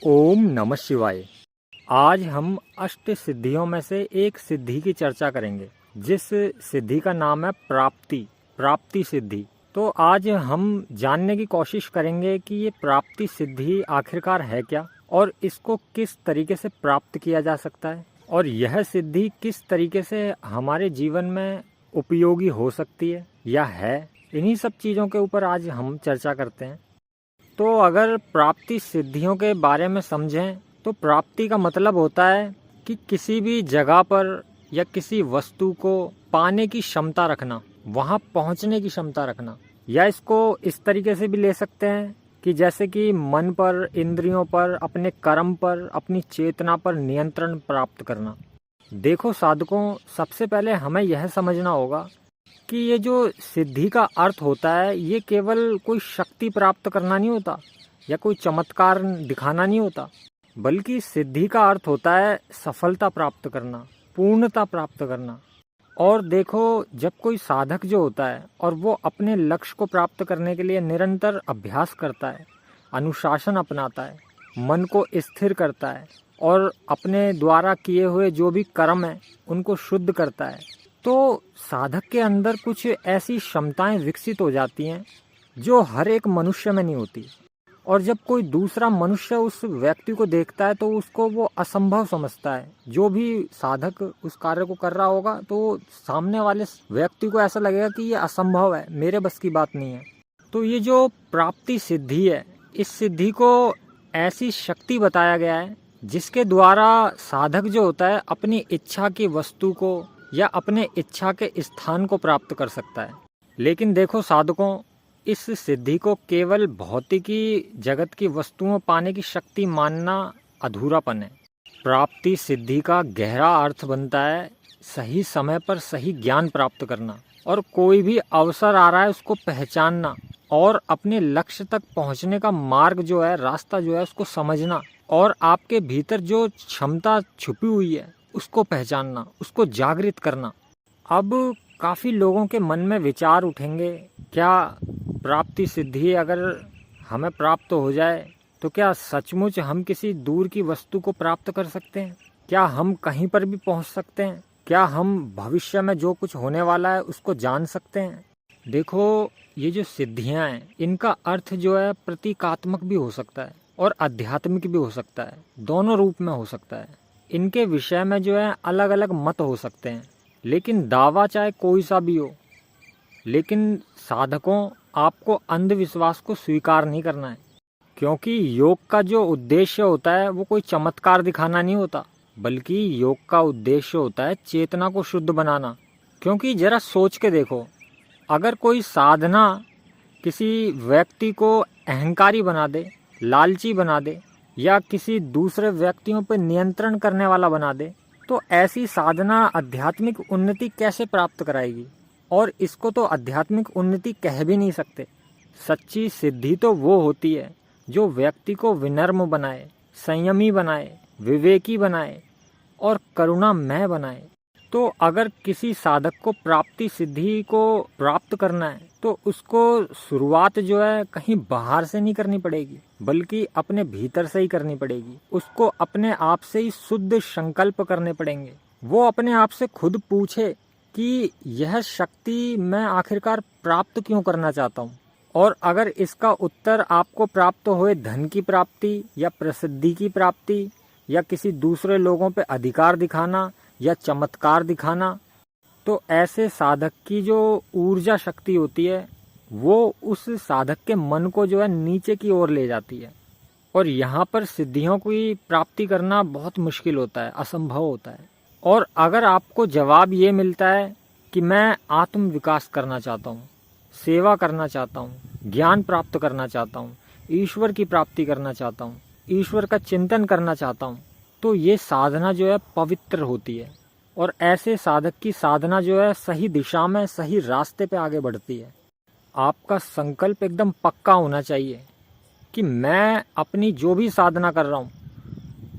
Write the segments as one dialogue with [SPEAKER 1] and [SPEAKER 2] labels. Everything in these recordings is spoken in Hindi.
[SPEAKER 1] ओम नमः शिवाय। आज हम अष्ट सिद्धियों में से एक सिद्धि की चर्चा करेंगे, जिस सिद्धि का नाम है प्राप्ति सिद्धि। तो आज हम जानने की कोशिश करेंगे कि ये प्राप्ति सिद्धि आखिरकार है क्या और इसको किस तरीके से प्राप्त किया जा सकता है और यह सिद्धि किस तरीके से हमारे जीवन में उपयोगी हो सकती है या है। इन्हीं सब चीज़ों के ऊपर आज हम चर्चा करते हैं। तो अगर प्राप्ति सिद्धियों के बारे में समझें तो प्राप्ति का मतलब होता है कि किसी भी जगह पर या किसी वस्तु को पाने की क्षमता रखना, वहाँ पहुँचने की क्षमता रखना। या इसको इस तरीके से भी ले सकते हैं कि जैसे कि मन पर, इंद्रियों पर, अपने कर्म पर, अपनी चेतना पर नियंत्रण प्राप्त करना। देखो साधकों, सबसे पहले हमें यह समझना होगा कि ये जो सिद्धि का अर्थ होता है, ये केवल कोई शक्ति प्राप्त करना नहीं होता या कोई चमत्कार दिखाना नहीं होता, बल्कि सिद्धि का अर्थ होता है सफलता प्राप्त करना, पूर्णता प्राप्त करना। और देखो, जब कोई साधक जो होता है और वो अपने लक्ष्य को प्राप्त करने के लिए निरंतर अभ्यास करता है, अनुशासन अपनाता है, मन को स्थिर करता है और अपने द्वारा किए हुए जो भी कर्म है उनको शुद्ध करता है, तो साधक के अंदर कुछ ऐसी क्षमताएं विकसित हो जाती हैं जो हर एक मनुष्य में नहीं होती। और जब कोई दूसरा मनुष्य उस व्यक्ति को देखता है तो उसको वो असंभव समझता है। जो भी साधक उस कार्य को कर रहा होगा तो सामने वाले व्यक्ति को ऐसा लगेगा कि ये असंभव है, मेरे बस की बात नहीं है। तो ये जो प्राप्ति सिद्धि है, इस सिद्धि को ऐसी शक्ति बताया गया है जिसके द्वारा साधक जो होता है अपनी इच्छा की वस्तु को या अपने इच्छा के स्थान को प्राप्त कर सकता है। लेकिन देखो साधकों, इस सिद्धि को केवल भौतिकी जगत की वस्तुओं पाने की शक्ति मानना अधूरापन है। प्राप्ति सिद्धि का गहरा अर्थ बनता है सही समय पर सही ज्ञान प्राप्त करना, और कोई भी अवसर आ रहा है उसको पहचानना और अपने लक्ष्य तक पहुंचने का मार्ग जो है, रास्ता जो है, उसको समझना और आपके भीतर जो क्षमता छुपी हुई है उसको पहचानना, उसको जागृत करना। अब काफ़ी लोगों के मन में विचार उठेंगे, क्या प्राप्ति सिद्धि अगर हमें प्राप्त हो जाए तो क्या सचमुच हम किसी दूर की वस्तु को प्राप्त कर सकते हैं? क्या हम कहीं पर भी पहुंच सकते हैं? क्या हम भविष्य में जो कुछ होने वाला है उसको जान सकते हैं? देखो, ये जो सिद्धियां हैं इनका अर्थ जो है प्रतीकात्मक भी हो सकता है और आध्यात्मिक भी हो सकता है, दोनों रूप में हो सकता है। इनके विषय में जो है अलग अलग मत हो सकते हैं, लेकिन दावा चाहे कोई सा भी हो, लेकिन साधकों आपको अंधविश्वास को स्वीकार नहीं करना है। क्योंकि योग का जो उद्देश्य होता है वो कोई चमत्कार दिखाना नहीं होता, बल्कि योग का उद्देश्य होता है चेतना को शुद्ध बनाना। क्योंकि जरा सोच के देखो, अगर कोई साधना किसी व्यक्ति को अहंकारी बना दे, लालची बना दे या किसी दूसरे व्यक्तियों पर नियंत्रण करने वाला बना दे, तो ऐसी साधना आध्यात्मिक उन्नति कैसे प्राप्त कराएगी? और इसको तो आध्यात्मिक उन्नति कह भी नहीं सकते। सच्ची सिद्धि तो वो होती है जो व्यक्ति को विनम्र बनाए, संयमी बनाए, विवेकी बनाए और करुणामय बनाए। तो अगर किसी साधक को प्राप्ति सिद्धि को प्राप्त करना है तो उसको शुरुआत जो है कहीं बाहर से नहीं करनी पड़ेगी, बल्कि अपने भीतर से ही करनी पड़ेगी। उसको अपने आप से ही शुद्ध संकल्प करने पड़ेंगे। वो अपने आप से खुद पूछे कि यह शक्ति मैं आखिरकार प्राप्त क्यों करना चाहता हूँ। और अगर इसका उत्तर आपको प्राप्त होए धन की प्राप्ति या प्रसिद्धि की प्राप्ति या किसी दूसरे लोगों पे अधिकार दिखाना या चमत्कार दिखाना, तो ऐसे साधक की जो ऊर्जा शक्ति होती है वो उस साधक के मन को जो है नीचे की ओर ले जाती है। और यहाँ पर सिद्धियों की प्राप्ति करना बहुत मुश्किल होता है, असंभव होता है। और अगर आपको जवाब ये मिलता है कि मैं आत्म विकास करना चाहता हूँ, सेवा करना चाहता हूँ, ज्ञान प्राप्त करना चाहता हूँ, ईश्वर की प्राप्ति करना चाहता हूँ, ईश्वर का चिंतन करना चाहता हूँ, तो ये साधना जो है पवित्र होती है। और ऐसे साधक की साधना जो है सही दिशा में, सही रास्ते पे आगे बढ़ती है। आपका संकल्प एकदम पक्का होना चाहिए कि मैं अपनी जो भी साधना कर रहा हूँ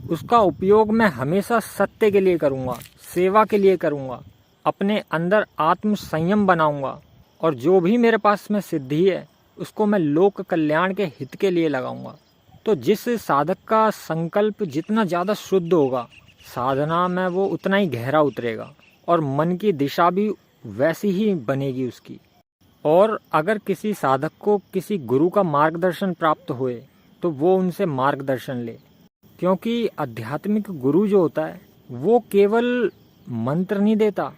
[SPEAKER 1] उसका उपयोग मैं हमेशा सत्य के लिए करूँगा, सेवा के लिए करूँगा, अपने अंदर आत्म संयम बनाऊँगा, और जो भी मेरे पास में सिद्धि है उसको मैं लोक कल्याण के हित के लिए लगाऊँगा। तो जिस साधक का संकल्प जितना ज़्यादा शुद्ध होगा, साधना में वो उतना ही गहरा उतरेगा और मन की दिशा भी वैसी ही बनेगी उसकी। और अगर किसी साधक को किसी गुरु का मार्गदर्शन प्राप्त हुए तो वो उनसे मार्गदर्शन ले, क्योंकि आध्यात्मिक गुरु जो होता है वो केवल मंत्र नहीं देता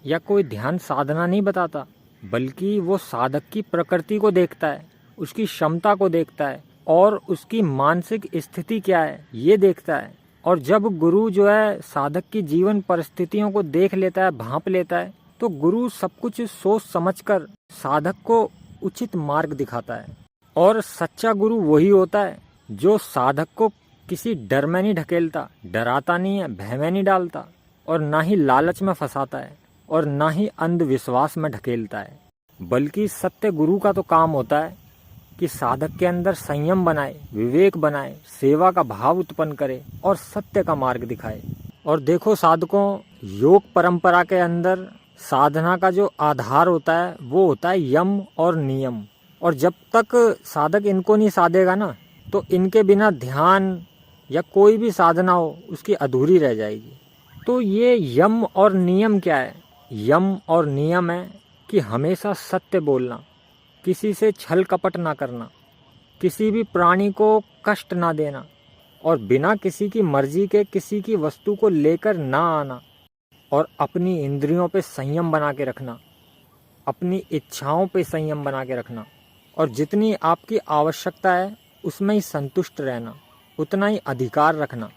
[SPEAKER 1] या कोई ध्यान साधना नहीं बताता, बल्कि वो साधक की प्रकृति को देखता है, उसकी क्षमता को देखता है और उसकी मानसिक स्थिति क्या है ये देखता है। और जब गुरु जो है साधक की जीवन परिस्थितियों को देख लेता है, भांप लेता है, तो गुरु सब कुछ सोच समझकर साधक को उचित मार्ग दिखाता है। और सच्चा गुरु वही होता है जो साधक को किसी डर में नहीं ढकेलता, डराता नहीं है, भय में नहीं डालता और ना ही लालच में फंसाता है और ना ही अंधविश्वास में ढकेलता है। बल्कि सत्य गुरु का तो काम होता है कि साधक के अंदर संयम बनाए, विवेक बनाए, सेवा का भाव उत्पन्न करे और सत्य का मार्ग दिखाए। और देखो साधकों, योग परंपरा के अंदर साधना का जो आधार होता है वो होता है यम और नियम। और जब तक साधक इनको नहीं साधेगा ना, तो इनके बिना ध्यान या कोई भी साधना हो उसकी अधूरी रह जाएगी। तो ये यम और नियम क्या है? यम और नियम है कि हमेशा सत्य बोलना, किसी से छल कपट ना करना, किसी भी प्राणी को कष्ट ना देना और बिना किसी की मर्जी के किसी की वस्तु को लेकर ना आना और अपनी इंद्रियों पे संयम बना के रखना, अपनी इच्छाओं पे संयम बना के रखना और जितनी आपकी आवश्यकता है उसमें ही संतुष्ट रहना, उतना ही अधिकार रखना।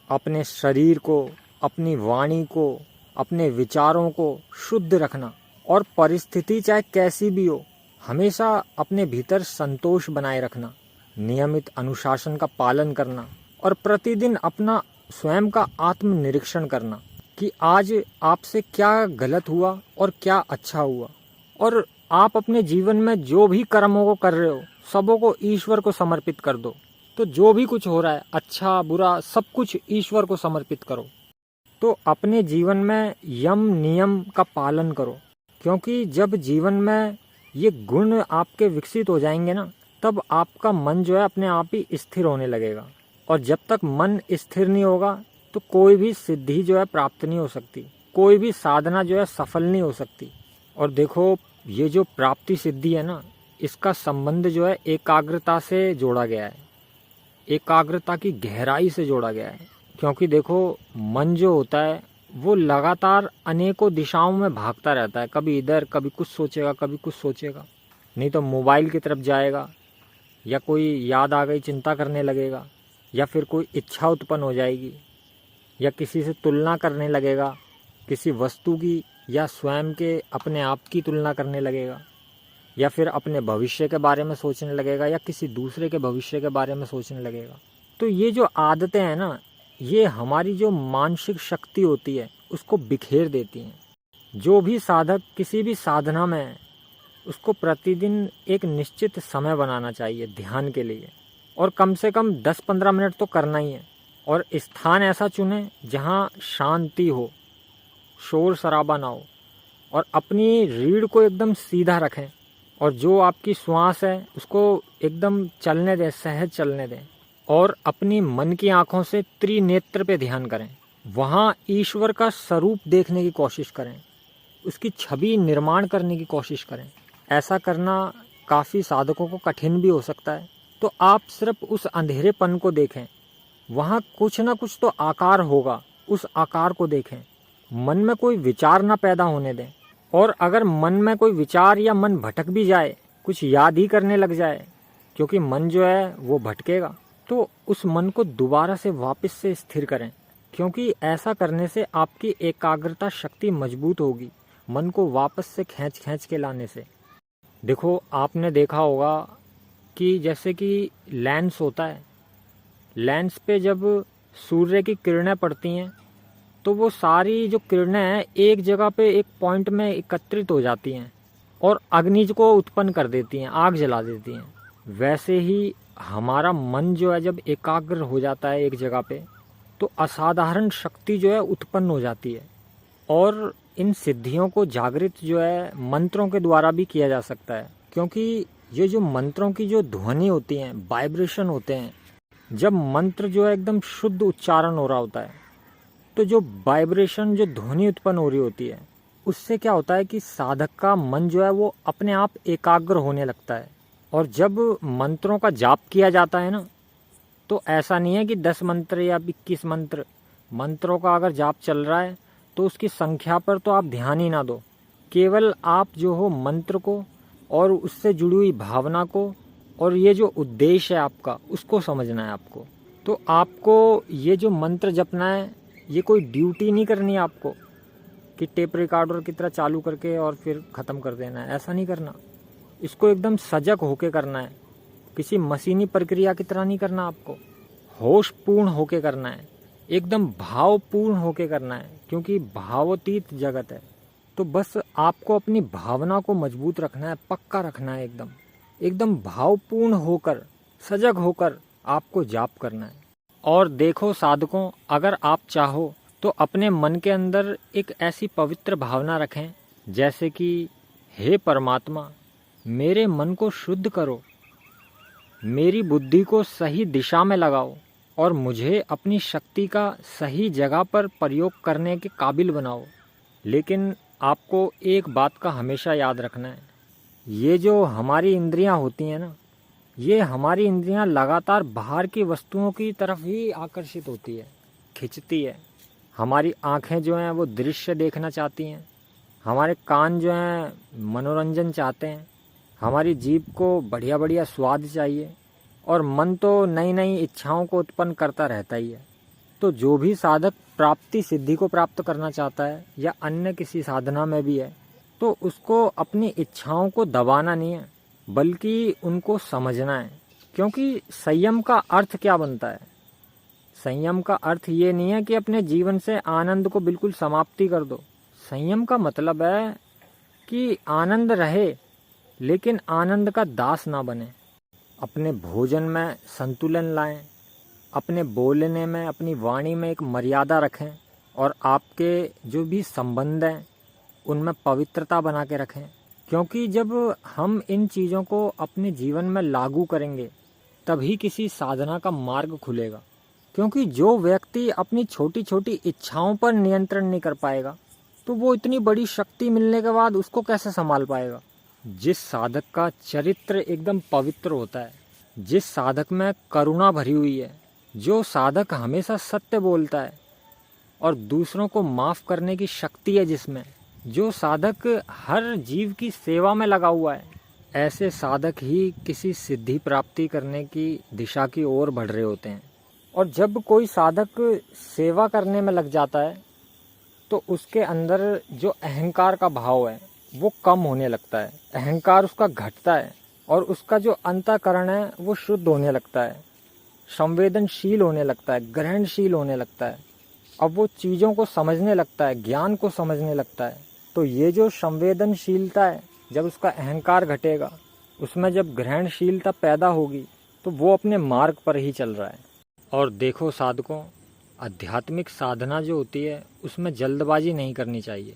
[SPEAKER 1] अपने शरीर को, अपनी वाणी को, अपने विचारों को शुद्ध रखना और परिस्थिति चाहे कैसी भी हो हमेशा अपने भीतर संतोष बनाए रखना, नियमित अनुशासन का पालन करना और प्रतिदिन अपना स्वयं का आत्मनिरीक्षण करना कि आज आपसे क्या गलत हुआ और क्या अच्छा हुआ। और आप अपने जीवन में जो भी कर्मों को कर रहे हो सबों को ईश्वर को समर्पित कर दो। तो जो भी कुछ हो रहा है, अच्छा बुरा, सब कुछ ईश्वर को समर्पित करो। तो अपने जीवन में यम नियम का पालन करो, क्योंकि जब जीवन में ये गुण आपके विकसित हो जाएंगे ना, तब आपका मन जो है अपने आप ही स्थिर होने लगेगा। और जब तक मन स्थिर नहीं होगा तो कोई भी सिद्धि जो है प्राप्त नहीं हो सकती, कोई भी साधना जो है सफल नहीं हो सकती। और देखो, ये जो प्राप्ति सिद्धि है ना, इसका संबंध जो है एकाग्रता से जोड़ा गया है, एकाग्रता की गहराई से जोड़ा गया है। क्योंकि देखो, मन जो होता है वो लगातार अनेकों दिशाओं में भागता रहता है, कभी इधर, कभी कुछ सोचेगा, कभी कुछ सोचेगा, नहीं तो मोबाइल की तरफ जाएगा, या कोई याद आ गई चिंता करने लगेगा, या फिर कोई इच्छा उत्पन्न हो जाएगी, या किसी से तुलना करने लगेगा, किसी वस्तु की या स्वयं के अपने आप की तुलना करने लगेगा, या फिर अपने भविष्य के बारे में सोचने लगेगा, या किसी दूसरे के भविष्य के बारे में सोचने लगेगा। तो ये जो आदतें हैं ना, ये हमारी जो मानसिक शक्ति होती है उसको बिखेर देती हैं। जो भी साधक किसी भी साधना में है उसको प्रतिदिन एक निश्चित समय बनाना चाहिए ध्यान के लिए, और कम से कम 10-15 मिनट तो करना ही है। और स्थान ऐसा चुने जहाँ शांति हो, शोर शराबा ना हो, और अपनी रीढ़ को एकदम सीधा रखें और जो आपकी श्वास है उसको एकदम चलने दें, सहज चलने दें। और अपनी मन की आंखों से त्रिनेत्र पे ध्यान करें, वहाँ ईश्वर का स्वरूप देखने की कोशिश करें, उसकी छवि निर्माण करने की कोशिश करें। ऐसा करना काफ़ी साधकों को कठिन भी हो सकता है, तो आप सिर्फ उस अंधेरेपन को देखें, वहाँ कुछ ना कुछ तो आकार होगा, उस आकार को देखें। मन में कोई विचार ना पैदा होने दें, और अगर मन में कोई विचार या मन भटक भी जाए, कुछ याद ही करने लग जाए, क्योंकि मन जो है वो भटकेगा, तो उस मन को दोबारा से वापस से स्थिर करें, क्योंकि ऐसा करने से आपकी एकाग्रता शक्ति मजबूत होगी, मन को वापस से खींच के लाने से। देखो, आपने देखा होगा कि जैसे कि लेंस होता है, लेंस पे जब सूर्य की किरणें पड़ती हैं तो वो सारी जो किरणें हैं एक जगह पे एक पॉइंट में एकत्रित हो जाती हैं और अग्नि को उत्पन्न कर देती हैं, आग जला देती हैं। वैसे ही हमारा मन जो है जब एकाग्र हो जाता है एक जगह पे, तो असाधारण शक्ति जो है उत्पन्न हो जाती है। और इन सिद्धियों को जागृत जो है मंत्रों के द्वारा भी किया जा सकता है, क्योंकि ये जो मंत्रों की जो ध्वनि होती हैं, वाइब्रेशन होते हैं, जब मंत्र जो है एकदम शुद्ध उच्चारण हो रहा होता है, तो जो वाइब्रेशन, जो ध्वनि उत्पन्न हो रही होती है, उससे क्या होता है कि साधक का मन जो है वो अपने आप एकाग्र होने लगता है। और जब मंत्रों का जाप किया जाता है ना, तो ऐसा नहीं है कि 10 मंत्र या 21 मंत्रों का अगर जाप चल रहा है तो उसकी संख्या पर तो आप ध्यान ही ना दो। केवल आप जो हो मंत्र को और उससे जुड़ी हुई भावना को और ये जो उद्देश्य है आपका, उसको समझना है आपको। तो आपको ये जो मंत्र जपना है, ये कोई ड्यूटी नहीं करनी है आपको कि टेप रिकॉर्डर की तरह चालू करके और फिर ख़त्म कर देना है। ऐसा नहीं करना। इसको एकदम सजग होके करना है, किसी मशीनी प्रक्रिया की तरह नहीं करना। आपको होशपूर्ण होके करना है, एकदम भावपूर्ण होके करना है, क्योंकि भावोतीत जगत है। तो बस आपको अपनी भावना को मजबूत रखना है, पक्का रखना है, एकदम एकदम भावपूर्ण होकर, सजग होकर आपको जाप करना है। और देखो साधकों, अगर आप चाहो तो अपने मन के अंदर एक ऐसी पवित्र भावना रखें, जैसे कि हे परमात्मा, मेरे मन को शुद्ध करो, मेरी बुद्धि को सही दिशा में लगाओ और मुझे अपनी शक्ति का सही जगह पर प्रयोग करने के काबिल बनाओ। लेकिन आपको एक बात का हमेशा याद रखना है, ये जो हमारी इंद्रियां होती हैं ना, ये हमारी इंद्रियां लगातार बाहर की वस्तुओं की तरफ ही आकर्षित होती है, खिंचती है। हमारी आँखें जो हैं वो दृश्य देखना चाहती हैं, हमारे कान जो हैं मनोरंजन चाहते हैं, हमारी जीभ को बढ़िया बढ़िया स्वाद चाहिए, और मन तो नई नई इच्छाओं को उत्पन्न करता रहता ही है। तो जो भी साधक प्राप्ति सिद्धि को प्राप्त करना चाहता है या अन्य किसी साधना में भी है, तो उसको अपनी इच्छाओं को दबाना नहीं है, बल्कि उनको समझना है। क्योंकि संयम का अर्थ क्या बनता है? संयम का अर्थ ये नहीं है कि अपने जीवन से आनंद को बिल्कुल समाप्ति कर दो। संयम का मतलब है कि आनंद रहे, लेकिन आनंद का दास ना बने। अपने भोजन में संतुलन लाएं, अपने बोलने में, अपनी वाणी में एक मर्यादा रखें, और आपके जो भी संबंध हैं उनमें पवित्रता बना के रखें। क्योंकि जब हम इन चीज़ों को अपने जीवन में लागू करेंगे, तभी किसी साधना का मार्ग खुलेगा। क्योंकि जो व्यक्ति अपनी छोटी छोटी इच्छाओं पर नियंत्रण नहीं कर पाएगा, तो वो इतनी बड़ी शक्ति मिलने के बाद उसको कैसे संभाल पाएगा? जिस साधक का चरित्र एकदम पवित्र होता है, जिस साधक में करुणा भरी हुई है, जो साधक हमेशा सत्य बोलता है और दूसरों को माफ़ करने की शक्ति है जिसमें, जो साधक हर जीव की सेवा में लगा हुआ है, ऐसे साधक ही किसी सिद्धि प्राप्ति करने की दिशा की ओर बढ़ रहे होते हैं। और जब कोई साधक सेवा करने में लग जाता है, तो उसके अंदर जो अहंकार का भाव है वो कम होने लगता है, अहंकार उसका घटता है, और उसका जो अंतःकरण है वो शुद्ध होने लगता है, संवेदनशील होने लगता है, ग्रहणशील होने लगता है। अब वो चीज़ों को समझने लगता है, ज्ञान को समझने लगता है। तो ये जो संवेदनशीलता है, जब उसका अहंकार घटेगा, उसमें जब ग्रहणशीलता पैदा होगी, तो वो अपने मार्ग पर ही चल रहा है। और देखो साधकों, आध्यात्मिक साधना जो होती है उसमें जल्दबाजी नहीं करनी चाहिए।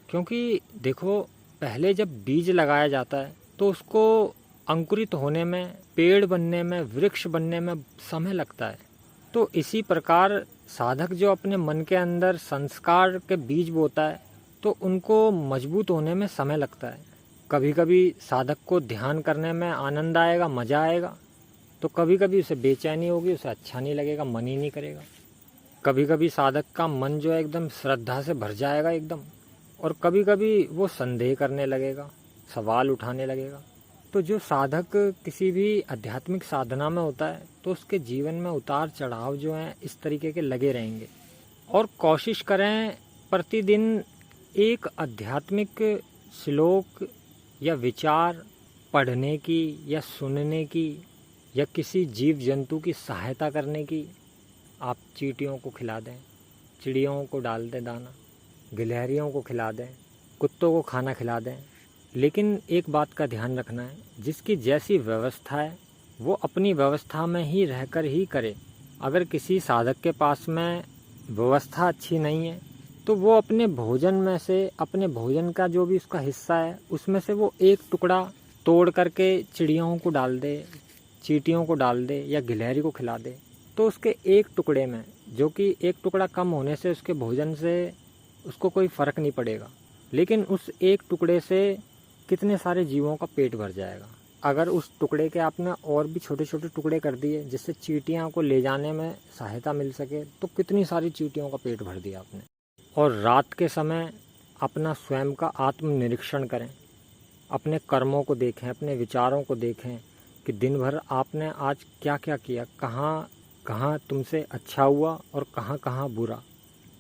[SPEAKER 1] क्योंकि देखो, पहले जब बीज लगाया जाता है तो उसको अंकुरित होने में, पेड़ बनने में, वृक्ष बनने में समय लगता है। तो इसी प्रकार साधक जो अपने मन के अंदर संस्कार के बीज बोता है, तो उनको मजबूत होने में समय लगता है। कभी कभी साधक को ध्यान करने में आनंद आएगा, मज़ा आएगा, तो कभी कभी उसे बेचैनी होगी, उसे अच्छा नहीं लगेगा, मन ही नहीं करेगा। कभी कभी साधक का मन जो है एकदम श्रद्धा से भर जाएगा एकदम, और कभी कभी वो संदेह करने लगेगा, सवाल उठाने लगेगा। तो जो साधक किसी भी आध्यात्मिक साधना में होता है, तो उसके जीवन में उतार चढ़ाव जो हैं इस तरीके के लगे रहेंगे। और कोशिश करें प्रतिदिन एक आध्यात्मिक श्लोक या विचार पढ़ने की या सुनने की, या किसी जीव जंतु की सहायता करने की। आप चींटियों को खिला दें, चिड़ियों को डाल दें दाना, गिलहरियों को खिला दें, कुत्तों को खाना खिला दें। लेकिन एक बात का ध्यान रखना है, जिसकी जैसी व्यवस्था है वो अपनी व्यवस्था में ही रहकर ही करे। अगर किसी साधक के पास में व्यवस्था अच्छी नहीं है, तो वो अपने भोजन में से, अपने भोजन का जो भी उसका हिस्सा है, उसमें से वो एक टुकड़ा तोड़ करके चिड़ियों को डाल दे, चींटियों को डाल दे या गिलहरी को खिला दे। तो उसके एक टुकड़े में, जो कि एक टुकड़ा कम होने से उसके भोजन से उसको कोई फ़र्क नहीं पड़ेगा, लेकिन उस एक टुकड़े से कितने सारे जीवों का पेट भर जाएगा। अगर उस टुकड़े के आपने और भी छोटे छोटे टुकड़े कर दिए जिससे चींटियों को ले जाने में सहायता मिल सके, तो कितनी सारी चींटियों का पेट भर दिया आपने। और रात के समय अपना स्वयं का आत्मनिरीक्षण करें, अपने कर्मों को देखें, अपने विचारों को देखें कि दिन भर आपने आज क्या क्या किया, कहाँ कहाँ तुमसे अच्छा हुआ और कहाँ कहाँ बुरा।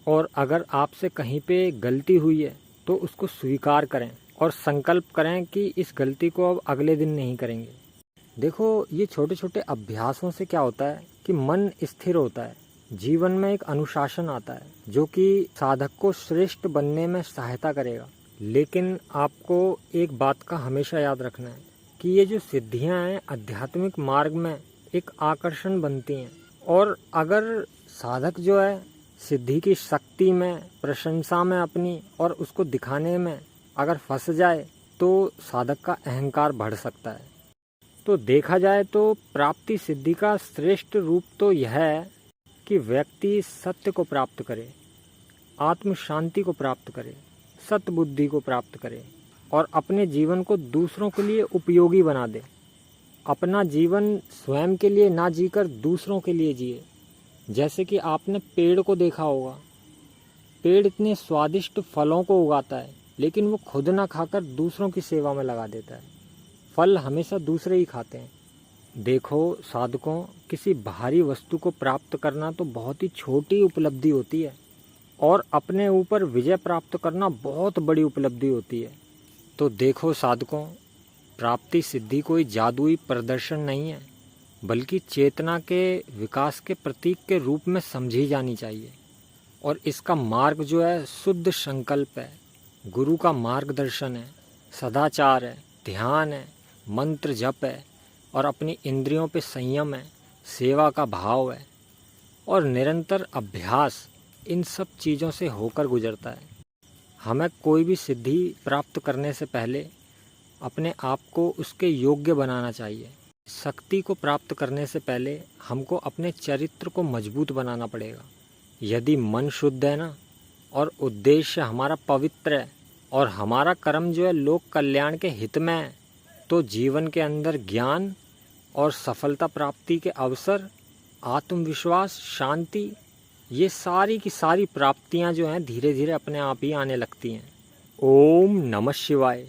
[SPEAKER 1] और अगर आपसे कहीं पे गलती हुई है तो उसको स्वीकार करें और संकल्प करें कि इस गलती को अब अगले दिन नहीं करेंगे। देखो, ये छोटे छोटे अभ्यासों से क्या होता है कि मन स्थिर होता है, जीवन में एक अनुशासन आता है जो कि साधक को श्रेष्ठ बनने में सहायता करेगा। लेकिन आपको एक बात का हमेशा याद रखना है कि ये जो सिद्धियां हैं आध्यात्मिक मार्ग में एक आकर्षण बनती हैं, और अगर साधक जो है सिद्धि की शक्ति में, प्रशंसा में अपनी और उसको दिखाने में अगर फंस जाए तो साधक का अहंकार बढ़ सकता है। तो देखा जाए तो प्राप्ति सिद्धि का श्रेष्ठ रूप तो यह है कि व्यक्ति सत्य को प्राप्त करे, आत्म शांति को प्राप्त करे, सत बुद्धि को प्राप्त करे और अपने जीवन को दूसरों के लिए उपयोगी बना दे। अपना जीवन स्वयं के लिए ना जीकर दूसरों के लिए जिए। जैसे कि आपने पेड़ को देखा होगा, पेड़ इतने स्वादिष्ट फलों को उगाता है लेकिन वो खुद ना खाकर दूसरों की सेवा में लगा देता है। फल हमेशा दूसरे ही खाते हैं। देखो साधकों, किसी बाहरी वस्तु को प्राप्त करना तो बहुत ही छोटी उपलब्धि होती है और अपने ऊपर विजय प्राप्त करना बहुत बड़ी उपलब्धि होती है। तो देखो साधकों, प्राप्ति सिद्धि कोई जादुई प्रदर्शन नहीं है, बल्कि चेतना के विकास के प्रतीक के रूप में समझी जानी चाहिए। और इसका मार्ग जो है शुद्ध संकल्प है, गुरु का मार्गदर्शन है, सदाचार है, ध्यान है, मंत्र जप है और अपनी इंद्रियों पे संयम है, सेवा का भाव है और निरंतर अभ्यास, इन सब चीज़ों से होकर गुजरता है। हमें कोई भी सिद्धि प्राप्त करने से पहले अपने आप को उसके योग्य बनाना चाहिए। शक्ति को प्राप्त करने से पहले हमको अपने चरित्र को मजबूत बनाना पड़ेगा। यदि मन शुद्ध है ना, और उद्देश्य हमारा पवित्र है और हमारा कर्म जो है लोक कल्याण के हित में है, तो जीवन के अंदर ज्ञान और सफलता प्राप्ति के अवसर, आत्मविश्वास, शांति, ये सारी की सारी प्राप्तियां जो हैं धीरे धीरे अपने आप ही आने लगती हैं। ओम नमः शिवाय।